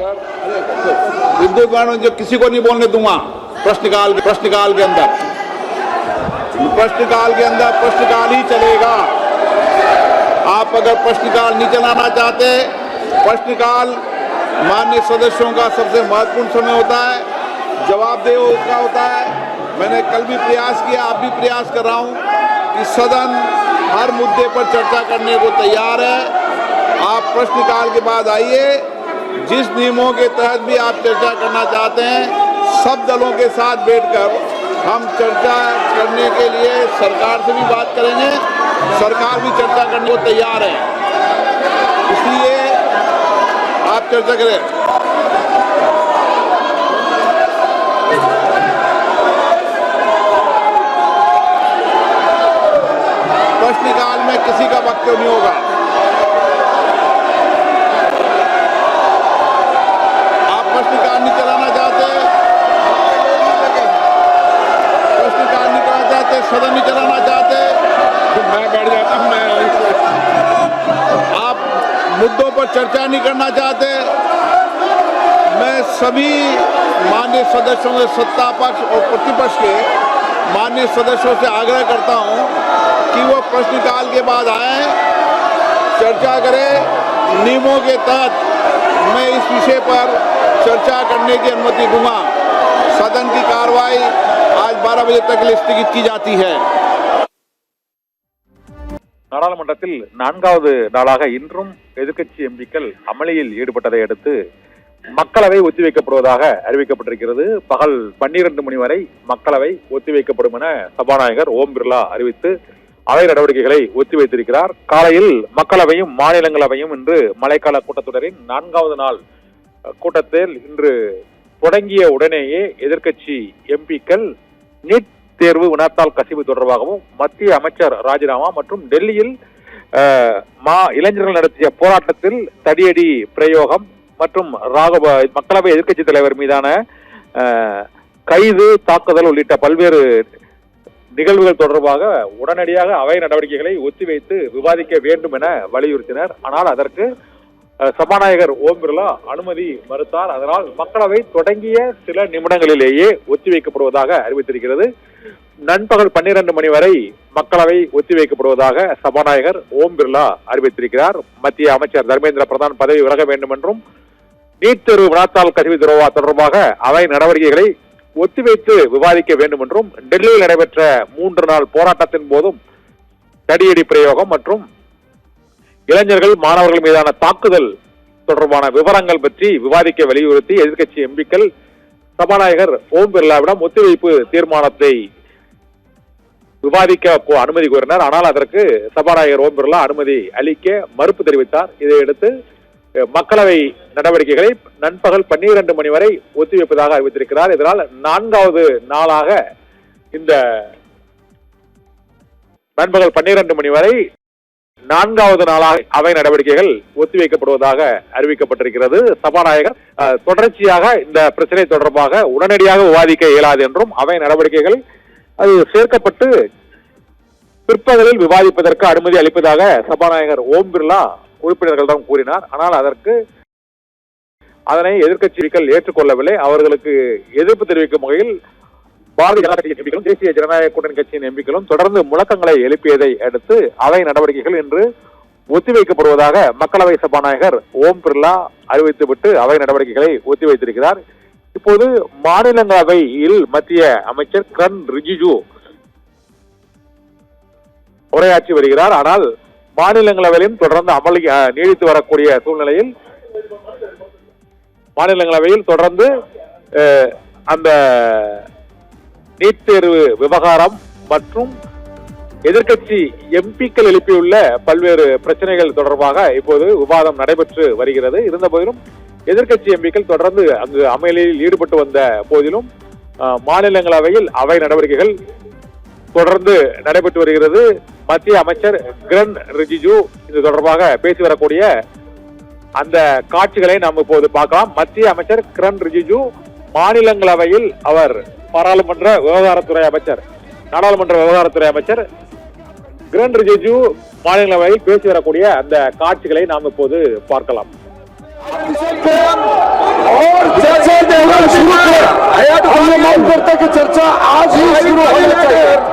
विद्युत कानून जो किसी को नहीं बोलने दूंगा प्रश्नकाल के अंदर प्रश्नकाल ही चलेगा। आप अगर प्रश्नकाल नहीं चलाना चाहते, प्रश्नकाल माननीय सदस्यों का सबसे महत्वपूर्ण समय होता है, जवाबदेह का होता है। मैंने कल भी प्रयास किया, आप भी प्रयास कर रहा हूं कि सदन हर मुद्दे पर चर्चा करने को तैयार है। आप प्रश्नकाल के बाद आइए, जिस नियमों के तहत भी आप चर्चा करना चाहते हैं, सब दलों के साथ बैठकर हम चर्चा करने के लिए सरकार से भी बात करेंगे, सरकार भी चर्चा करने को तैयार है। इसलिए आप चर्चा करें। प्रश्नकाल में किसी का वक्तव्य नहीं होगा। आप प्रश्नकाल नहीं चलाना चाहते, सदन नहीं चलाना चाहते तो मैं बैठ जाता हूं। आप मुद्दों पर चर्चा नहीं करना चाहते, मैं सभी माननीय सदस्यों के सत्ता पक्ष और प्रतिपक्ष के माननीय सदस्यों से आग्रह करता हूं कि वो प्रश्नकाल के बाद आए, चर्चा करें। नियमों के तहत मैं इस विषय पर चर्चा करने की अनुमति दूंगा। सदन की कार्रवाई आज 12 बजे तक स्थगित की जाती है। நாடாளுமன்றத்தில் 4வது நாளாக இன்றும் எதிர்க்கட்சி எம்பிக்கள் அமளியில் ஈடுபட்டதை அடுத்து மக்களவை ஒத்திவைக்கப்படுவதாக அறிவிக்கப்பட்டிருக்கிறது. பகல் 12 மணி வரை மக்களவை ஒத்திவைக்கப்படும் என சபாநாயகர் ஓம் பிர்லா அறிவித்து அவை நடவடிக்கைகளை ஒத்திவைத்திருக்கிறார். காலையில் மக்களவையும் மாநிலங்களவையும் இன்று மழைக்கால கூட்டத்தொடரின் 4வது நாள் கூட்டத்தில் இன்று தொடங்கிய உடனேயே எதிர்க்கட்சி எம்பிக்கள் நீட் தேர்வு வினாத்தாள் கசிவு தொடர்பாகவும் மத்திய அமைச்சர் ராஜினாமா மற்றும் டெல்லியில் இளைஞர்கள் நடத்திய போராட்டத்தில் தடியடி பிரயோகம் மற்றும் மக்களவை எதிர்க்கட்சி தலைவர் மீதான கைது தாக்குதல் உள்ளிட்ட பல்வேறு நிகழ்வுகள் தொடர்பாக உடனடியாக அவை நடவடிக்கைகளை ஒத்திவைத்து விவாதிக்க வேண்டும் என வலியுறுத்தினர். ஆனால் அதற்கு சபாநாயகர் ஓம் பிர்லா அனுமதி மறுத்தார். அதனால் மக்களவை தொடங்கிய சில நிமிடங்களிலேயே ஒத்திவைக்கப்படுவதாக அறிவித்திருக்கிறது. நண்பகல் 12 மணி வரை மக்களவை ஒத்திவைக்கப்படுவதாக சபாநாயகர் ஓம் பிர்லா அறிவித்திருக்கிறார். மத்திய அமைச்சர் தர்மேந்திர பிரதான் பதவி விலக வேண்டும் என்றும் நீட் தேர்வு வினாத்தாள் கசிவு தொடர்பாக அவை நடவடிக்கைகளை ஒத்திவைத்து விவாதிக்க வேண்டும் என்றும் டெல்லியில் நடைபெற்ற 3 நாள் போராட்டத்தின் போதும் தடியடி பிரயோகம் மற்றும் இளைஞர்கள் மாணவர்கள் மீதான தாக்குதல் தொடர்பான விவரங்கள் பற்றி விவாதிக்க வலியுறுத்தி எதிர்க்கட்சி எம்பிக்கள் சபாநாயகர் ஓம் பிர்லாவிடம் ஒத்திவைப்பு தீர்மானத்தை விவாதிக்க அனுமதி கோரினார். ஆனால் அதற்கு சபாநாயகர் ஓம் பிர்லா அனுமதி அளிக்க மறுப்பு தெரிவித்தார். இதையடுத்து மக்களவை நடவடிக்கைகளை நண்பகல் 12 மணி வரை ஒத்திவைப்பதாக அறிவித்திருக்கிறார். இதனால் 4வது நாளாக இந்த நண்பகல் 12 மணி வரை 4வது நாளாக அவை நடவடிக்கைகள் ஒத்திவைக்கப்படுவதாக அறிவிக்கப்பட்டிருக்கிறது. சபாநாயகர் தொடர்ச்சியாக இந்த பிரச்சனை தொடர்பாக உடனடியாக விவாதிக்க இயலாது என்றும் அவை நடவடிக்கைகள் அது சேர்க்கப்பட்டு பிற்பகலில் விவாதிப்பதற்கு அனுமதி அளிப்பதாக சபாநாயகர் ஓம் பிர்லா உறுப்பினர்களிடம் கூறினார். ஆனால் அதனை எதிர்க்கட்சிகள் ஏற்றுக்கொள்ளவில்லை. அவர்களுக்கு எதிர்ப்பு தெரிவிக்கும் வகையில் பாரதிய ஜனதா கட்சி எம்பிக்களும் தேசிய ஜனநாயக கூட்டணி கட்சியின் எம்பிக்களும் தொடர்ந்து முழக்கங்களை எழுப்பியதை அடுத்து அவை நடவடிக்கைகள் இன்று ஒத்திவைக்கப்படுவதாக மக்களவை சபாநாயகர் ஓம் பிர்லா அறிவித்துவிட்டு அவை நடவடிக்கைகளை ஒத்திவைத்திருக்கிறார். இப்போது மாநிலங்களவையில் மத்திய அமைச்சர் கிரண் ரிஜிஜு உரையாற்றி வருகிறார். ஆனால் மாநிலங்களவையிலும் தொடர்ந்து அமளி நீடித்து வரக்கூடிய சூழ்நிலையில் மாநிலங்களவையில் தொடர்ந்து அந்த நீட் தேர்வு விவகாரம் மற்றும் எதிர்க்கட்சி எம்பிக்கள் எழுப்பியுள்ள பல்வேறு பிரச்சனைகள் தொடர்பாக இப்போது விவாதம் நடைபெற்று வருகிறது. இருந்த போதிலும் எதிர்க்கட்சி எம்பிக்கள் தொடர்ந்து அங்கு அமளியில் ஈடுபட்டு வந்த போதிலும் மாநிலங்களவையில் அவை நடவடிக்கைகள் தொடர்ந்து நடைபெற்று வருகிறது. மத்திய அமைச்சர் கிரண் ரிஜிஜு இது தொடர்பாக பேசி வரக்கூடிய அந்த காட்சிகளை நாம் இப்போது பார்க்கலாம். மத்திய அமைச்சர் கிரண் ரிஜிஜு மாநிலங்களவையில் அவர் நாடாளுமன்ற விவகாரத்துறை அமைச்சர் கிரண் ரிஜிஜு மாநிலங்களவையில் பேசி வரக்கூடிய அந்த காட்சிகளை நாம் இப்போது பார்க்கலாம். हम ये मांग करते हैं कि चर्चा आज ही शुरू होनी चाहिए।